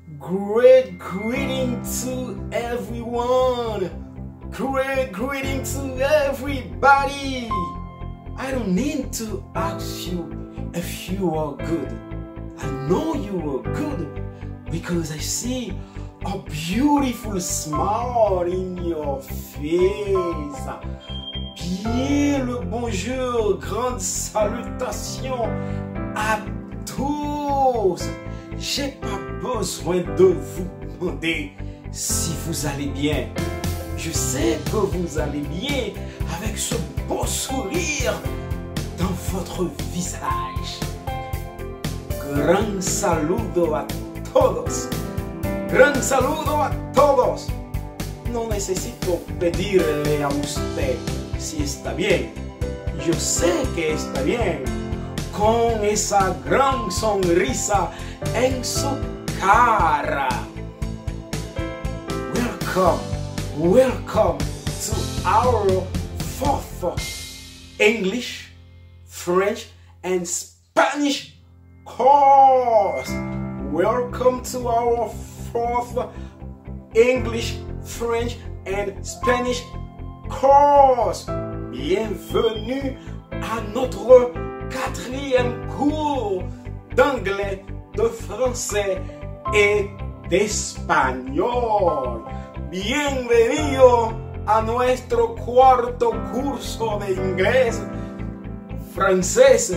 Great greeting to everyone. Great greeting to everybody. I don't need to ask you if you are good. I know you are good because I see a beautiful smile in your face. Bien le bonjour, grande salutation à tous. J'ai pas besoin de vous demander si vous allez bien. Je sais que vous allez bien avec ce beau sourire dans votre visage. Gran saludo a todos. Gran saludo a todos. No necesito pedirle a usted si está bien. Yo sé que está bien. Con esa gran sonrisa en su cara. Welcome to our fourth English, French, and Spanish course. Welcome to our fourth English, French, and Spanish course. Bienvenue à notre quatrième cours d'anglais, de français et d'espagnol. Bienvenido a nuestro cuarto curso de inglés, francés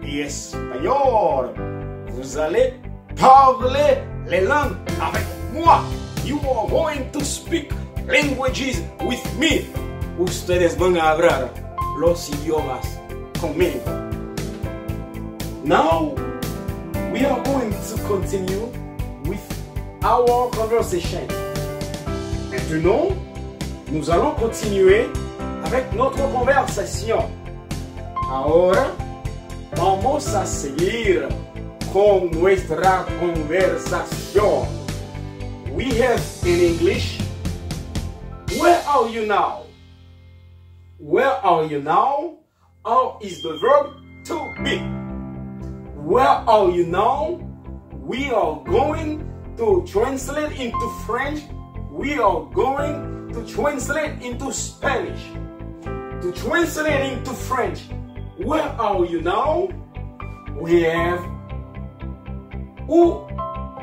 y espagnol. Vous allez parler les langues avec moi. You are going to speak languages with me. Ustedes van a hablar los idiomas conmigo. Now, we are going to continue with our conversation. Maintenant, nous allons continuer avec notre conversation. Ahora, vamos a seguir con nuestra conversación. We have in English, where are you now? Where are you now? How is the verb to be? Where are you now? We are going to translate into French. We are going to translate into Spanish. To translate into French, where are you now? We have où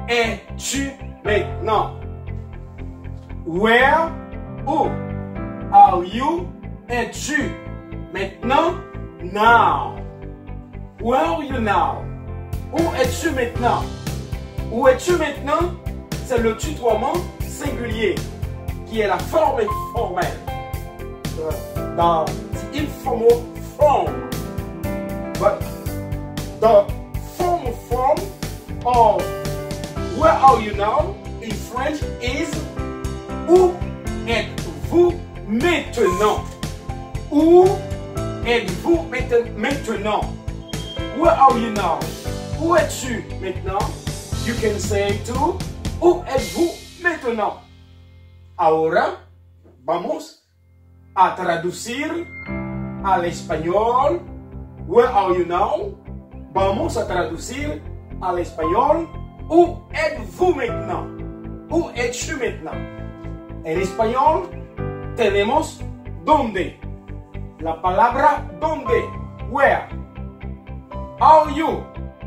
es-tu maintenant? Where, où are you, es-tu maintenant? Now. Where are you now? Où es-tu maintenant? Où es-tu maintenant? C'est le tutoiement singulier qui est la forme informelle dans the informal form. But the formal form of where are you now in French is où êtes-vous maintenant? Où êtes-vous maintenant? Where are you now? Où es-tu maintenant? You can say to où êtes-vous maintenant? Ahora vamos a traducir al español. Where are you now? Vamos a traducir al español. Où êtes-vous maintenant? Où es-tu maintenant? En español tenemos ¿dónde? La palabra ¿dónde? Where? Are you?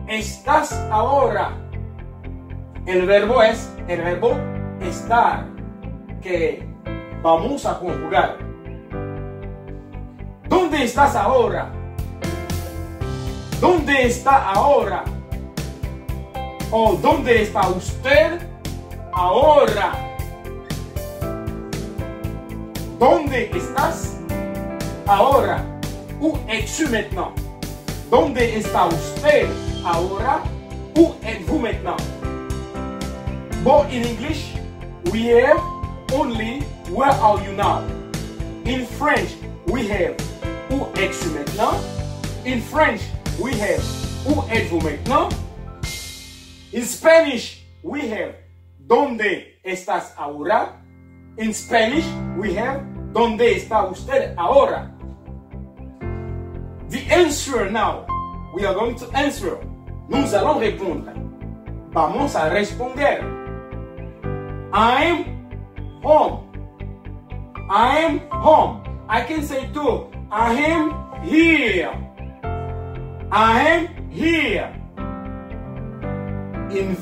¿Estás ahora? El verbo es el verbo estar, que vamos a conjugar. ¿Dónde estás ahora? ¿Dónde está ahora? ¿O dónde está usted ahora? ¿Dónde estás ahora? Où es-tu maintenant? ¿Dónde está usted ahora? Où êtes-vous maintenant? But in English, we have only where are you now? In French, we have où es-tu maintenant? In French, we have où êtes-vous maintenant? In Spanish, we have ¿dónde estás ahora? In Spanish, we have ¿dónde está usted ahora? The answer now, we are going to answer. Nous allons répondre. Vamos a responder. I'm home. I am home. I can say too, I am here. I am here. In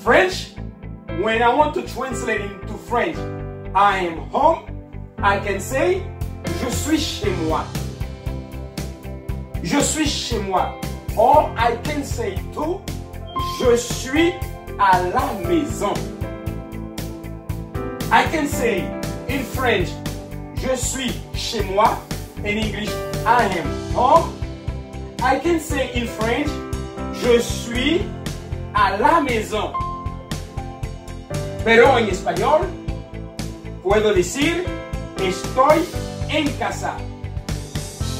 French, when I want to translate into French, I am home, I can say, je suis chez moi. Je suis chez moi. Or I can say too, je suis à la maison. I can say in French, je suis chez moi. In English, I am home. I can say in French, je suis à la maison. Pero en español, puedo decir, estoy en casa.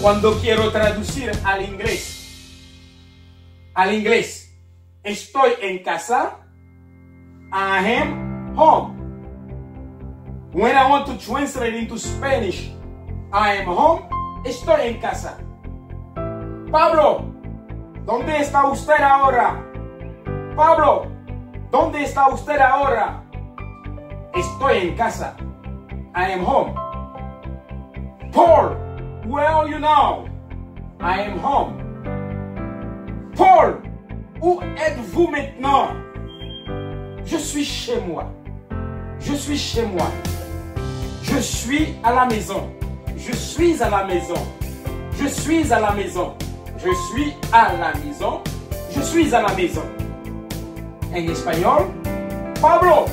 Cuando quiero traducir al inglés, estoy en casa, I am home. When I want to translate into Spanish, I am home, estoy en casa. Pablo, ¿dónde está usted ahora? Pablo, ¿dónde está usted ahora? Estoy en casa. I am home. Paul, where are you now? I am home. Paul, où êtes-vous maintenant? Je suis chez moi. Je suis chez moi. Je suis à la maison. Je suis à la maison. Je suis à la maison. Je suis à la maison. Je suis à la maison. En español, Pablo,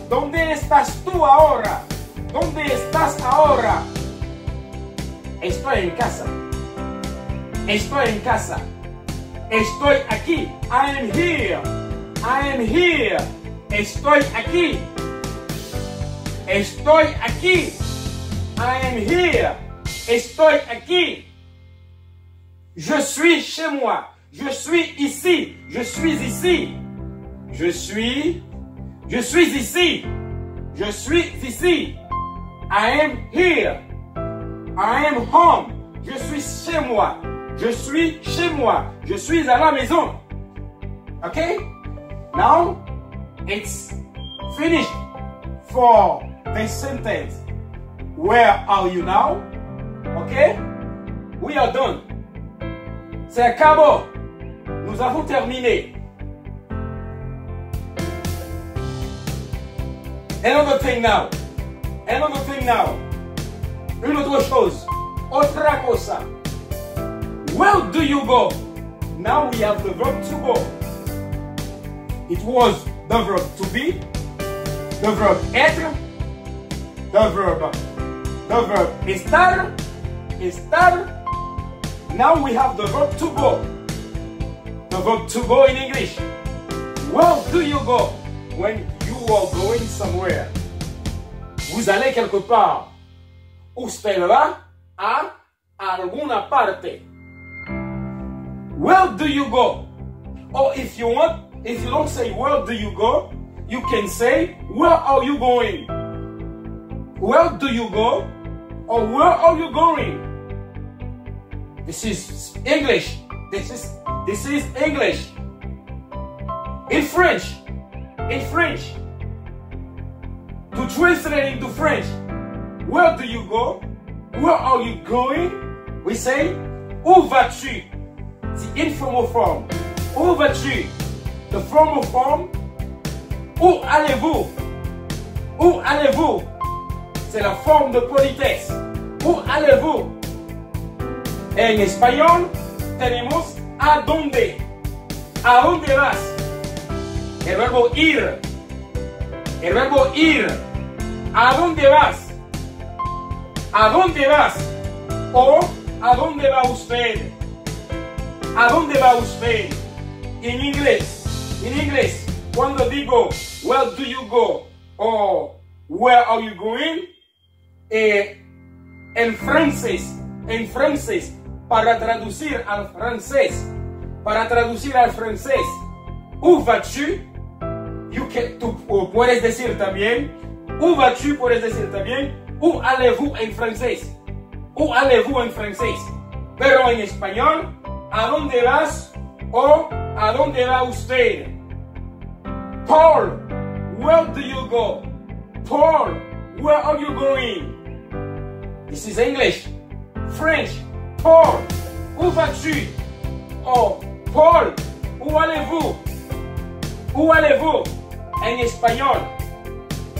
¿dónde estás tú ahora? ¿Dónde estás ahora? Estoy en casa. Estoy en casa. Estoy aquí. I am here. I am here. Estoy aquí. Estoy aquí. I am here. Estoy aquí. Je suis chez moi. Je suis ici. Je suis ici. Je suis ici. Je suis ici. I am here. I am home. Je suis chez moi. Je suis chez moi. Je suis à la maison. Okay? Now, it's finished for the sentence. Where are you now? Okay? We are done. Se acabó. Nous avons terminé. Another thing now. Another thing now. Une autre chose. Otra cosa. Where do you go? Now we have the verb to go. It was the verb to be, the verb être, the verb estar. Now we have the verb to go. The verb to go in English. Where do you go when you are going somewhere? Vous allez quelque part. Usted va a alguna parte. Where do you go? Or if you don't say where do you go, you can say where are you going? Where do you go? Or where are you going? This is English. This is English. In French, to translate into French, where do you go? Where are you going? We say, où vas-tu? The informal form. Où vas-tu? The formal form. Où allez-vous? Où allez-vous? C'est la forme de politesse. Où allez-vous? En español tenemos a dónde. ¿A dónde vas? El verbo ir. El verbo ir. ¿A dónde vas? ¿A dónde vas? O ¿a dónde va usted? ¿A dónde va usted? En inglés, cuando digo where do you go o where are you going, en francés, para traducir al francés, où vas-tu? Tú puedes decir también, où vas-tu puedes decir también, où allez-vous en francés, où allez-vous en francés, pero en español, ¿a dónde vas? O ¿a dónde va usted? Paul, where do you go? Paul, where are you going? This is English. French. Paul, où vas-tu? Oh, Paul, où allez-vous? Où allez-vous? En espagnol.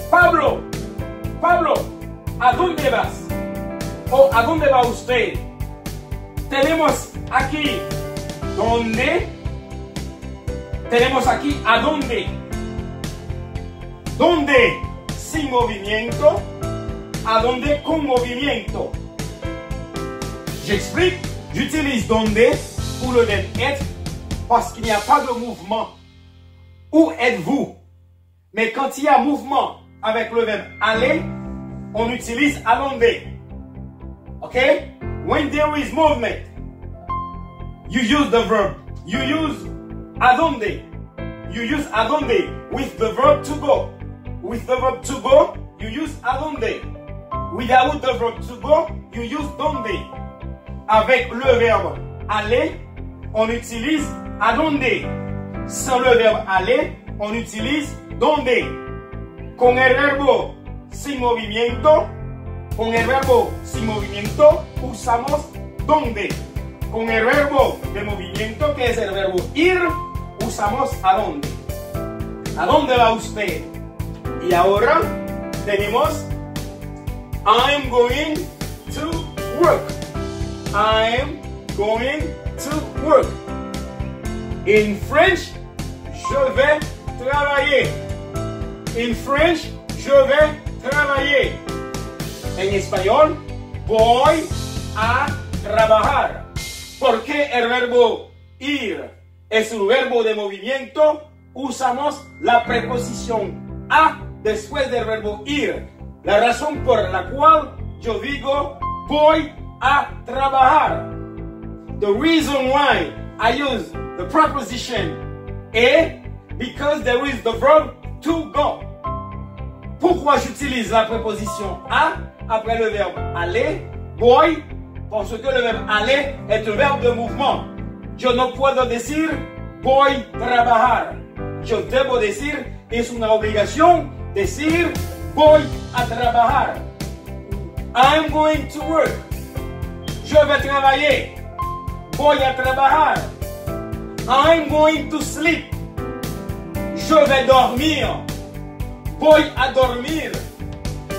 Pablo, Pablo, ¿a dónde vas? O ¿a dónde va usted? Tenemos aquí, ¿dónde? Tenemos aquí, ¿a dónde? ¿Dónde? Sin movimiento. ¿A dónde con movimiento? J'explique, j'utilise «dónde» pour le verbe être parce qu'il n'y a pas de mouvement. Où êtes-vous? Mais quand il y a mouvement avec le verbe aller, on utilise «a dónde». Okay? When there is movement, you use the verb. You use «a dónde». You use «a dónde» with the verb to go. With the verb to go, you use «a dónde». Without the verb to go, you use «dónde». Avec le verbe aller, on utilise «a dónde». Sans le verbe aller, on utilise «dónde». Con el verbo sin movimiento, usamos «dónde». Con el verbo de movimiento, que es el verbo ir, usamos «a dónde». ¿A dónde va usted? Y ahora tenemos I'm going to work. I'm going to work. In French, je vais travailler. In French, je vais travailler. En español, voy a trabajar. Porque el verbo ir es un verbo de movimiento, usamos la preposición a después del verbo ir. La razón por la cual yo digo voy a trabajar. The reason why I use the preposition a because there is the verb to go. Pourquoi j'utilise la préposition a après le verbe aller? Voy, parce que le verbe aller est un verbe de mouvement. Yo no puedo decir voy a trabajar. Yo debo decir, es una obligación decir voy a trabajar. I'm going to work. Je vais travailler. Voy a trabajar. I'm going to sleep. Je vais dormir. Voy a dormir.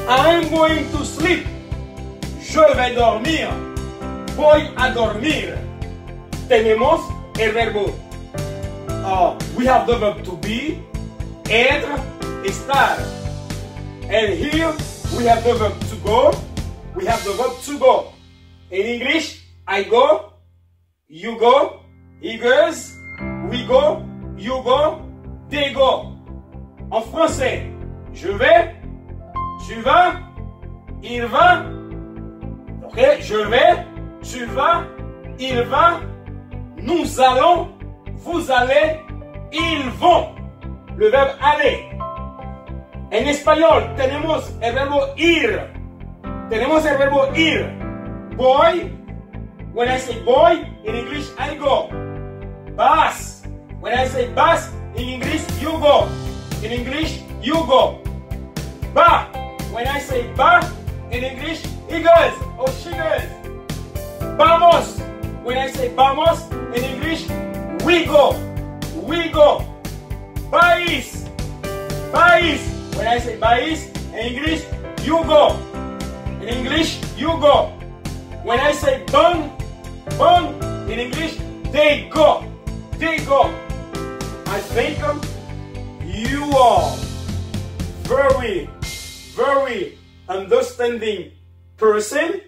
I'm going to sleep. Je vais dormir. Voy a dormir. Tenemos el verbo. We have the verb to be, être, estar. And here we have the verb to go. We have the verb to go. In English, I go, you go, he goes, we go, you go, they go. En français, je vais, tu vas, il va. Ok, je vais, tu vas, il va, nous allons, vous allez, ils vont. Le verbe aller. En español tenemos el verbo ir. Tenemos el verbo ir. Voy. When I say boy, in English I go. Bus. When I say bus, in English you go. In English you go. Ba. When I say ba, in English he goes or she goes. Vamos. When I say vamos, in English we go. We go. País. País. When I say país, in English you go. In English you go. When I say bon, bon, in English they go. They go. I think you are very, very understanding person.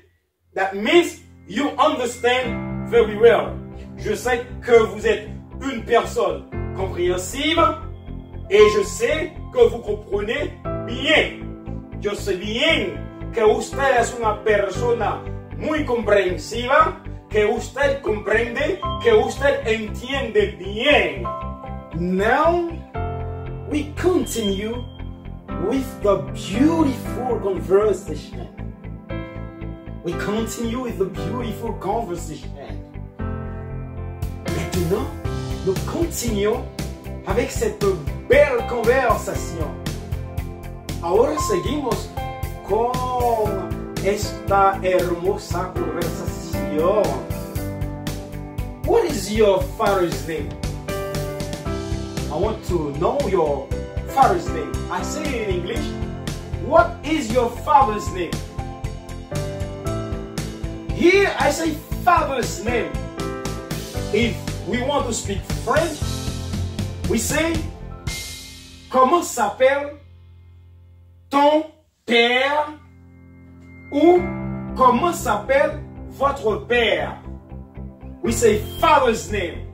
That means you understand very well. Je sais que vous êtes une personne compréhensive et je sais que vous comprenez bien. Yo sé bien que usted es una persona muy comprensiva, que usted comprende, que usted entiende bien. Now we continue with the beautiful conversation. We continue with the beautiful conversation. Maintenant, nous continuons avec cette belle conversation. Ahora seguimos con esta hermosa conversación. What is your father's name? I want to know your father's name. I say it in English. What is your father's name? Here I say father's name. If we want to speak French, we say comment s'appelle ton père ou comment s'appelle votre père. We say father's name.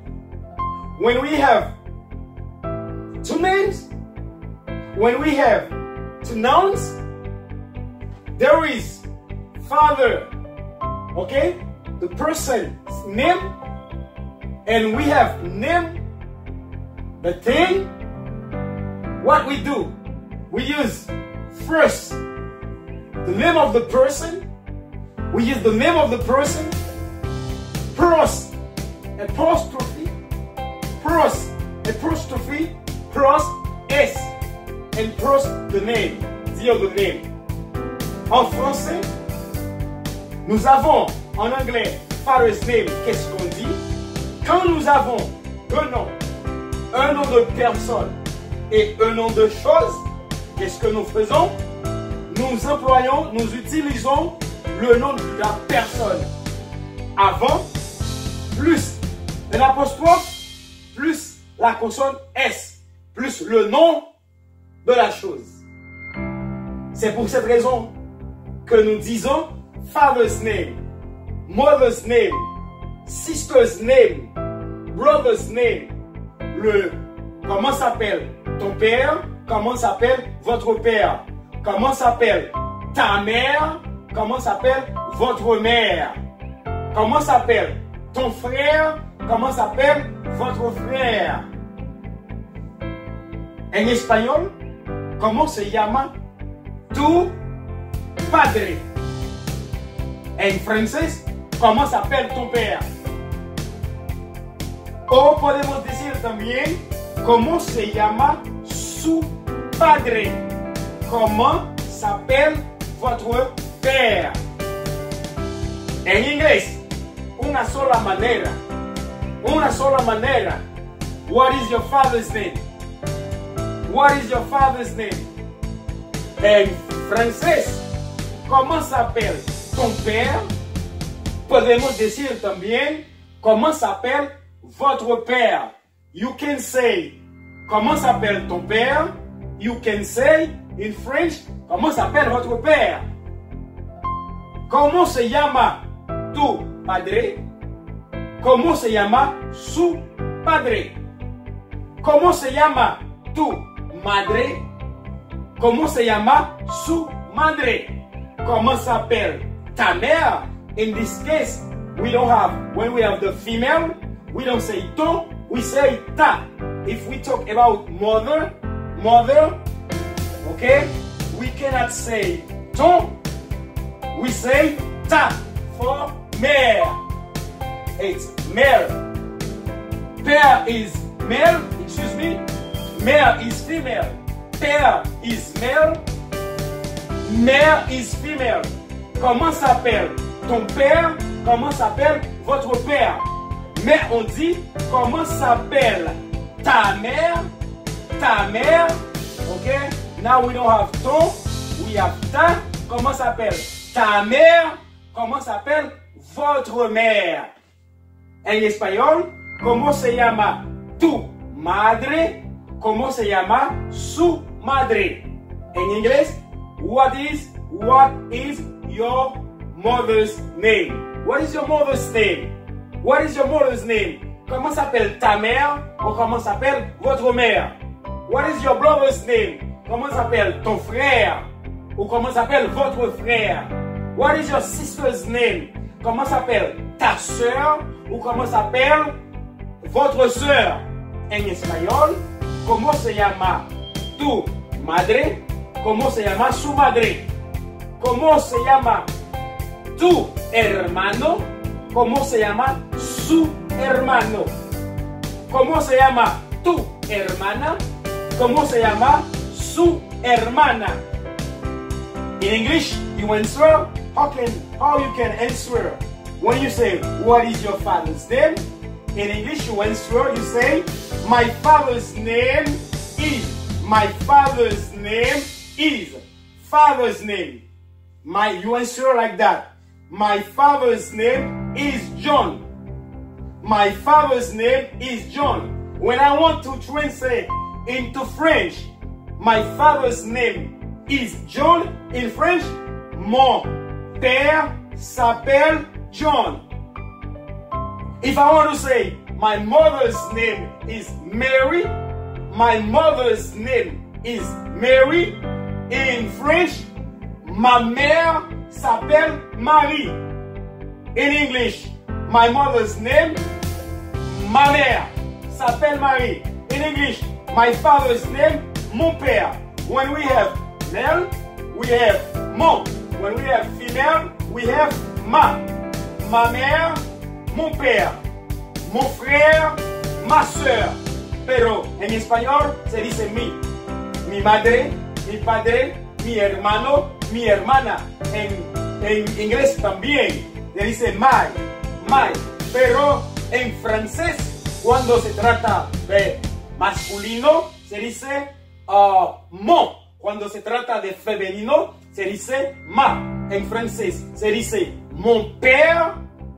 When we have two names, when we have two nouns, there is father, okay, the person's name, and we have name, the thing. What we do, we use first the name of the person, we use the name of the person, plus apostrophe, plus apostrophe, plus S, and plus the name, the other name. En français, nous avons en anglais father's name, qu'est-ce qu'on dit? Quand nous avons deux noms, un nom de personne et un nom de chose, qu'est-ce que nous faisons? Nous employons, nous utilisons le nom de la personne avant, plus un apostrophe, plus la consonne S, plus le nom de la chose. C'est pour cette raison que nous disons father's name, mother's name, sister's name, brother's name. Comment s'appelle ton père? Comment s'appelle votre père? Comment s'appelle ta mère? Comment s'appelle votre mère? Comment s'appelle ton frère? Comment s'appelle votre frère? En espagnol, comment se llama tu padre? En francés, comment s'appelle ton père? O podemos decir también cómo se llama su padre. Comment s'appelle votre père? En inglés, una sola manera. Una sola manera. What is your father's name? What is your father's name? En francés, ¿cómo s'appelle ton père? Podemos decir también cómo s'appelle votre père. You can say comment s'appelle ton père. You can say in French comment s'appelle votre père. ¿Cómo se llama tu padre? ¿Cómo se llama su padre? ¿Cómo se llama tu madre? ¿Cómo se llama su madre? ¿Cómo s'appelle ta mère? In this case, we don't have, when we have the female, we don't say ton, we say ta. If we talk about mother, okay, we cannot say ton, we say ta for mère. It's mère. Père is male, excuse me. Mère is female. Père is male. Mère is female. Comment s'appelle ton père? Comment s'appelle votre père? Mais on dit comment s'appelle ta mère? Ta mère. Okay? Now we don't have ton, we have ta. Comment s'appelle ta mère? Comment s'appelle votre mère? En espagnol, ¿cómo se llama tu madre? ¿Cómo se llama su madre? En inglés, what is your mother's name? What is your mother's name? What is your mother's name? ¿Cómo s'appelle ta mère o cómo s'appelle votre mère? What is your brother's name? ¿Cómo s'appelle ton frère ou comment s'appelle votre frère? What is your sister's name? Comment s'appelle ta sœur ou comment s'appelle votre sœur? En espagnol, ¿cómo se llama tu madre? ¿Cómo se llama su madre? ¿Cómo se llama tu hermano? ¿Cómo se llama su hermano? ¿Cómo se llama tu hermana? ¿Cómo se llama su hermana? In English, you answer. How you can answer when you say, what is your father's name? In English, you answer, you say, my father's name is. My father's name is. Father's name. You answer like that. My father's name is John. My father's name is John. When I want to translate into French, my father's name is John. In French, mon père s'appelle John. If I want to say my mother's name is Mary, my mother's name is Mary. In French, ma mère s'appelle Marie. In English, my mother's name, ma mère s'appelle Marie. In English, my father's name, mon père. When we have male, we have mon. When we have female, we have ma. Ma mère, mon père. Mon frère, ma soeur. Pero en español se dice mi. Mi madre, mi padre, mi hermano, mi hermana. En inglés también se dice my. Pero en francés, cuando se trata de masculino, se dice mon. Cuando se trata de femenino, se dice ma. En francés se dice mon père,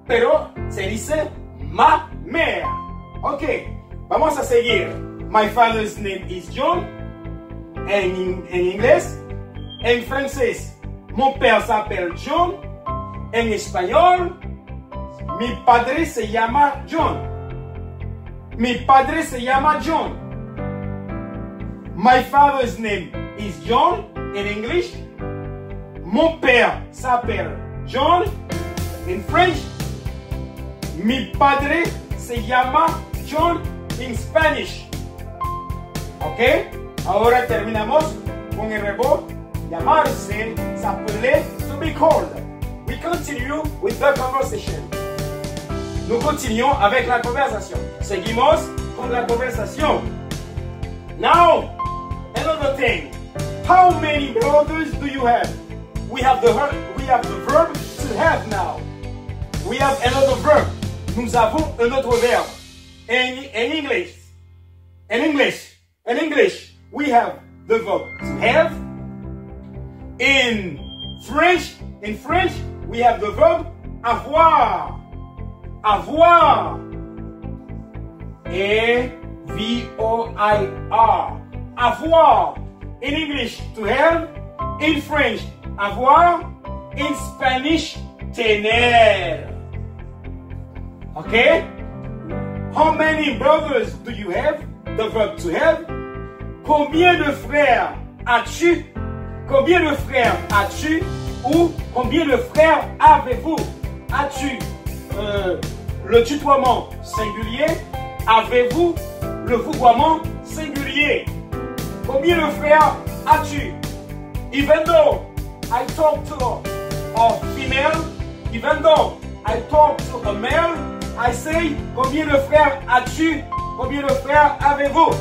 pero se dice ma mère. Ok, vamos a seguir. My father's name is John. En inglés. En francés, mon père s'appelle John. En español, mi padre se llama John. Mi padre se llama John. My father's name is John. In English. Mon père s'appelle John. In French. Mi padre se llama John. In Spanish. Ok. Ahora terminamos con el verbo llamarse, s'appeler, to be called. We continue with the conversation. Nous continuons avec la conversation. Seguimos con la conversación. Now, another thing. How many brothers do you have? We have the verb to have now. We have another verb. Nous avons un autre verbe. In English, we have the verb to have. In French, we have the verb avoir. Avoir. A-V-O-I-R. Avoir. In English, to have. In French, avoir. In Spanish, tener. Okay? How many brothers do you have? The verb to have. Combien de frères as-tu? Combien de frères as-tu? Ou combien de frères avez-vous? As-tu le tutoiement singulier? Avez-vous le vouvoiement singulier? Combien de frères as-tu? Even though I talk to a female, even though I talk to a male, I say, combien de frères as-tu? Combien de frères avez-vous?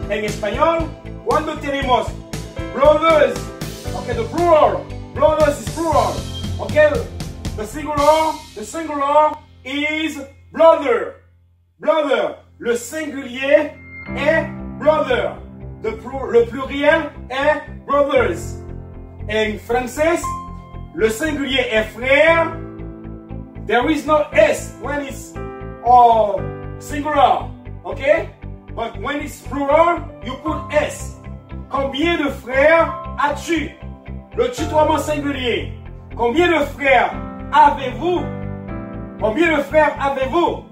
En español, cuando tenemos brothers, okay, the plural, brothers is plural, okay, the singular is brother, le singulier est brother, le pluriel est brothers. En français, le singulier est frère. There is no S when it's singular, okay? But when it's plural, you put S. Combien de frères as-tu? Le tutoiement singulier. Combien de frères avez-vous? Combien de frères avez-vous?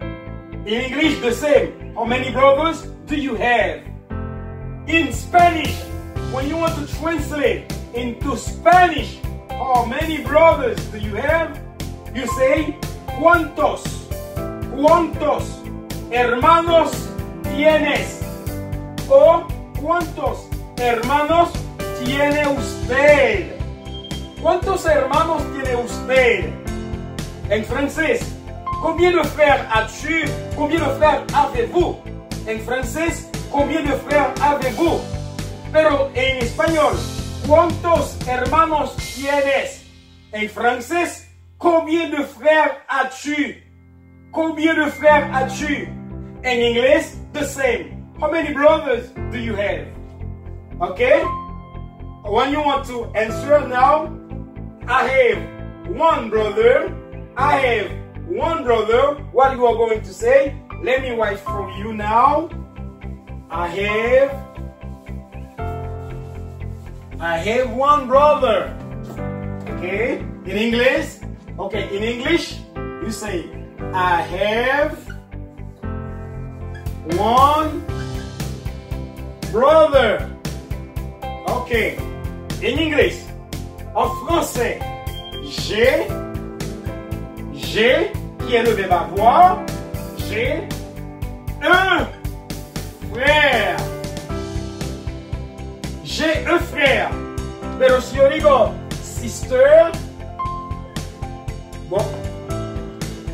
In English, the same. How many brothers do you have? In Spanish, when you want to translate into Spanish, how many brothers do you have? You say, ¿cuántos? ¿Cuántos hermanos tienes? O ¿cuántos hermanos tiene usted? ¿Cuántos hermanos tiene usted? En francés, combien de frères as-tu? Combien de frères avez-vous? En francés, combien de frères avez-vous? Pero en español, ¿Cuántos hermanos tienes? En francés, combien de frères as-tu? Combien de frères as-tu? In English, the same. How many brothers do you have? Okay? When you want to answer now, I have one brother. I have one brother. What you are going to say? Let me write for you now. I have one brother. Okay? In English? Okay, in English, you say, I have one brother. Okay. In English. En français, j'ai, qui est le verbe avoir, j'ai un frère. J'ai un frère. Pero si yo digo sister,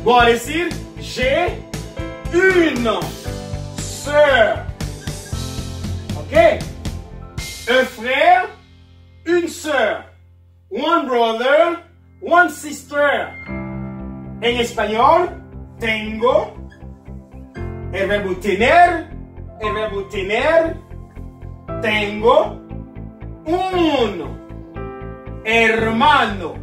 bon à decir, j'ai une sœur. Ok? Un frère, une sœur. One brother, one sister. En español, tengo, el verbo tener, tengo un hermano.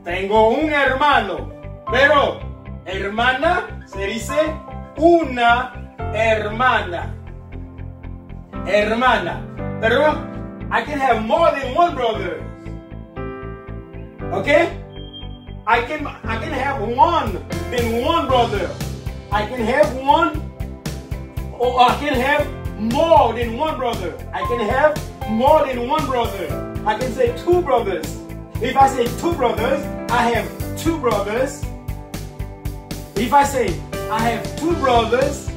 Tengo un hermano. Pero hermana se dice una hermana. Hermana. Pero I can have more than one brother. Okay? I can have one than one brother. I can have one, or I can have more than one brother. I can have more than one brother. I can say two brothers. If I say two brothers, I have two brothers. If I say I have two brothers,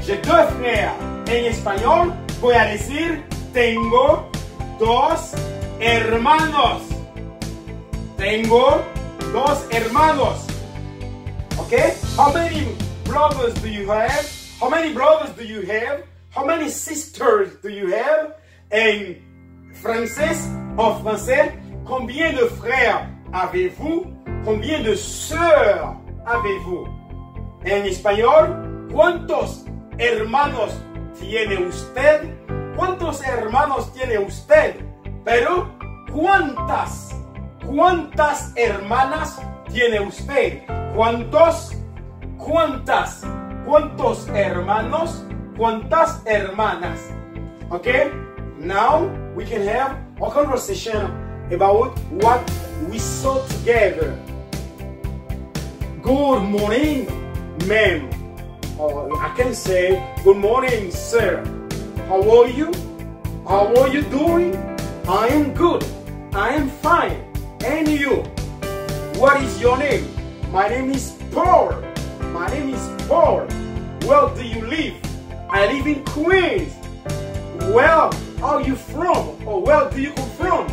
j'ai deux frères. En español voy a decir tengo dos hermanos. Tengo dos hermanos. Okay? How many brothers do you have? How many brothers do you have? How many sisters do you have? En français, combien de frères avez-vous? Combien de sœurs avez-vous? En español, ¿cuántos hermanos tiene usted? ¿Cuántos hermanos tiene usted? Pero, ¿cuántas hermanas tiene usted? ¿Cuántos hermanos? ¿Cuántas hermanas? Okay? Now we can have a conversation about what we saw together. Good morning, ma'am. Or I can say, good morning, sir. How are you? How are you doing? I am good. I am fine. And you? What is your name? My name is Paul. My name is Paul. Where do you live? I live in Queens. Where are you from? Or where do you come from?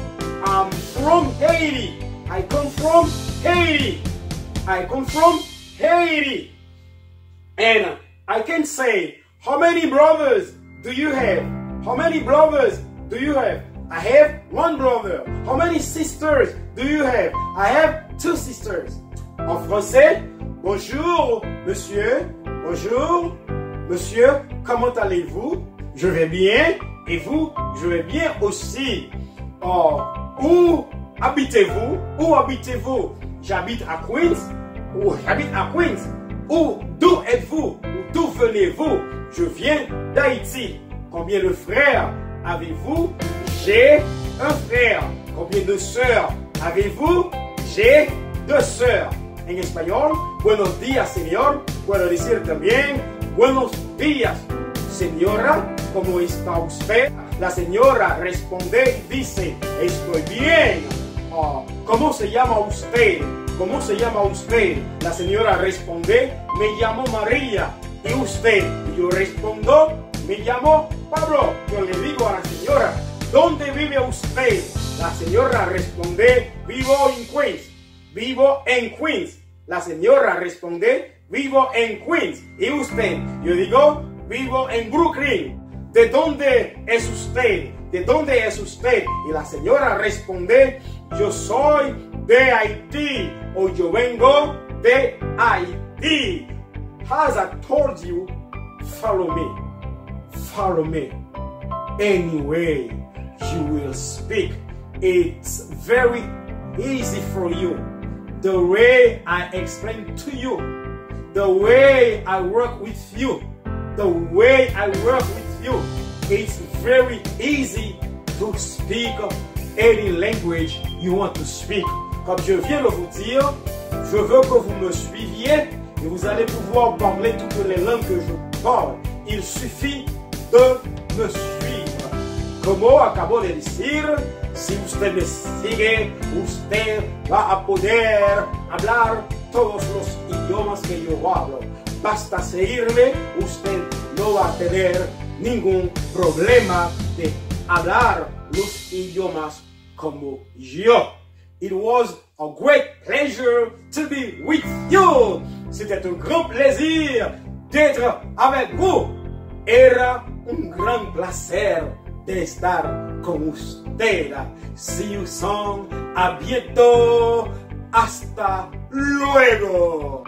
I'm from Haiti. I come from Haiti. I come from Haiti. And I can say, how many brothers do you have? How many brothers do you have? I have one brother. How many sisters do you have? I have two sisters. En français, bonjour, monsieur. Bonjour, monsieur. Comment allez-vous? Je vais bien. Et vous? Je vais bien aussi. Oh, où habitez-vous? Où habitez-vous? J'habite à Queens. Ou j'habite à Queens. Ou d'où êtes-vous? Ou d'où venez-vous? Je viens d'Haïti. Combien de frères avez-vous? J'ai un frère. Combien de sœurs avez-vous? J'ai deux sœurs. En español, buenos días, señor. Puedo decir también, buenos días, señora. ¿Cómo está usted? La señora responde y dice, estoy bien. ¿Cómo se llama usted? ¿Cómo se llama usted? La señora responde, me llamo María. ¿Y usted? Y yo respondo, me llamo Pablo. Yo le digo a la señora, ¿dónde vive usted? La señora responde, vivo en Queens. Vivo en Queens. La señora responde, vivo en Queens. ¿Y usted? Yo digo, vivo en Brooklyn. ¿De dónde es usted? ¿de dónde es usted? Y la señora responde, yo soy de Haití o yo vengo de Haití. As I told you, follow me. Follow me. Anyway, you will speak. It's very easy for you. The way I explain to you, the way I work with you, the way I work with you, it's very easy to speak any language you want to speak. Comme je viens de vous dire, je veux que vous me suiviez et vous allez pouvoir parler toutes les langues que je parle. Il suffit de me suivre. Como acabo de decir, si usted me sigue, usted va a poder hablar todos los idiomas que yo hablo. Basta seguirme, usted no va a tener ningún problema de hablar los idiomas como yo. It was a great pleasure to be with you. C'était un grand plaisir d'être avec vous. Era un gran placer de estar con usted. See you soon. A bientôt. Hasta luego.